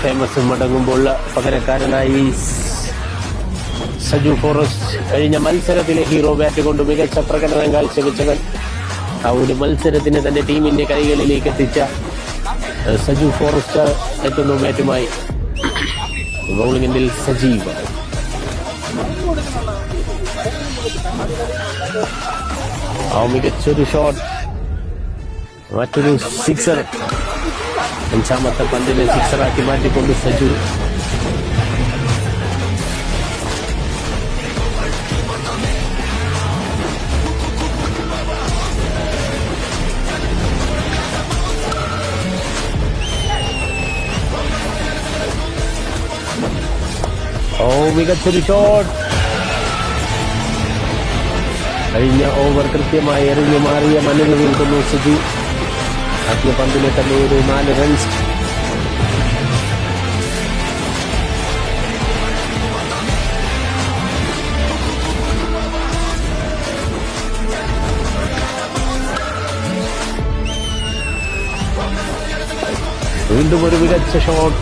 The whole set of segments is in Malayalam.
ഫേമസ് മടങ്ങുമ്പോൾ പകരക്കാരനായി സജു ഫോറസ്റ്റ് കഴിഞ്ഞ മത്സരത്തിലെ ഹീറോ ബാറ്റ് കൊണ്ട് മികച്ച പ്രകടനം കാഴ്ചവെച്ചവൻ. ആ ഒരു മത്സരത്തിന് തന്റെ ടീമിന്റെ കൈകളിലേക്ക് എത്തിച്ച സജു ഫോറസ്റ്റ് എത്തുന്നു ബാറ്റുമായി. ബൗളിംഗിൽ സജീവ. മികച്ചൊരു ഷോട്ട്, മറ്റൊരു സിക്സർ. അഞ്ചാമത്തെ പന്തിനെ സിക്സറാക്കി മാറ്റിക്കൊണ്ട് സജു. മികച്ചൊരു ഷോട്ട്. കഴിഞ്ഞ ഓവർ കൃത്യമായി എറിഞ്ഞു മാറിയ മണ്ണിൽ നിൽക്കുന്നു സജു. ആദ്യ പന്തിലെ തന്നെ ഒരു 4 റൺസ്. വീണ്ടും ഒരു മികച്ച ഷോട്ട്.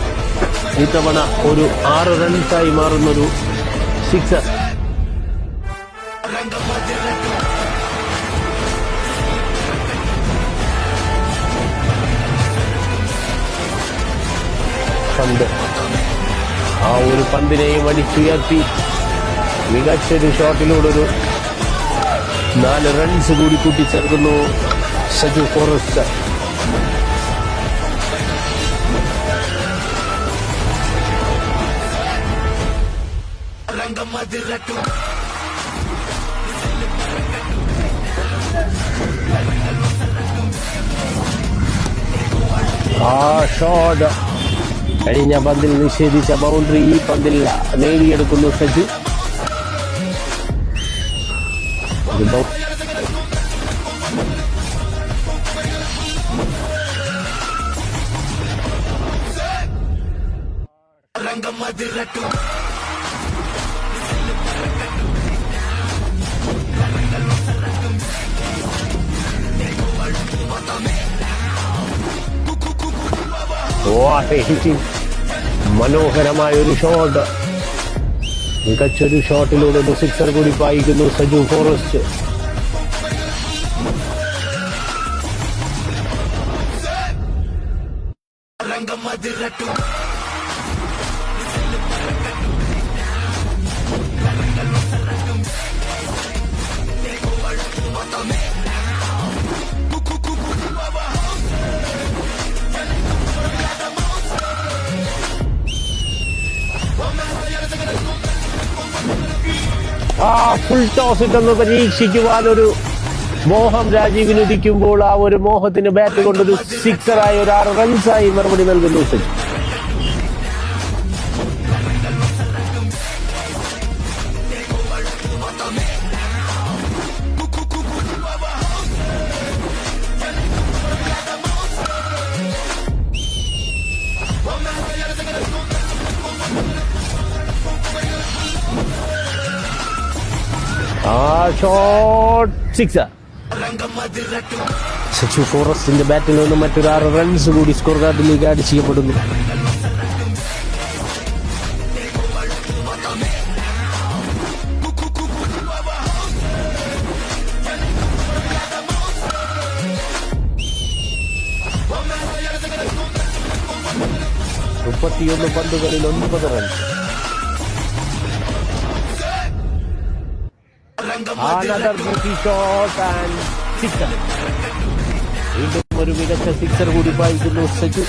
ഇത്തവണ ഒരു 6 റൺസായി മാറുന്നൊരു സിക്സർ. പന്ത് ആ ഒരു പന്തിനെയും അടിച്ചുയർത്തി മികച്ചൊരു ഷോട്ടിലൂടെ 4 റൺസ് കൂടി കൂട്ടിച്ചേർക്കുന്നു സജു ഫോറസ്റ്റ്. ആ ഷോട്ട് കഴിഞ്ഞ പന്തിൽ നിഷേധിച്ച ബൗണ്ടറി ഈ പന്തിൽ നേടിയെടുക്കുന്നു സജു. മനോഹരമായ ഒരു ഷോട്ട്, മികച്ചൊരു ഷോട്ടിലൂടെ ഒരു സിക്സർ കൂടി പായിക്കുന്നു സജു ഫോറസ്റ്റ്. ഫുൾ ടോസ് ഇട്ടെന്ന് പരീക്ഷിക്കുവാനൊരു മോഹം രാജീവിന് ഉദിക്കുമ്പോൾ ആ ഒരു മോഹത്തിന് ബാറ്റ് കൊണ്ടൊരു സിക്സറായി ഒരു 6 റൺസായി മറുപടി നൽകുന്നു സജു. Shot sixer. സജു ഫോറസ്റ്റിന്റെ ബാറ്റിൽ നിന്ന് മറ്റൊരു 6 റൺസ് കൂടി സ്കോർ കാർഡിലേക്ക് ആഡ് ചെയ്യപ്പെടുന്നു. മുപ്പത്തിയൊന്ന് പന്തുകളിൽ 9 runs. Another beauty shot and sixer. വീണ്ടും ഒരു മികച്ച സിക്സർ കൂടി പായിക്കുന്നു സജു.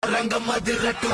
Rangamadirattu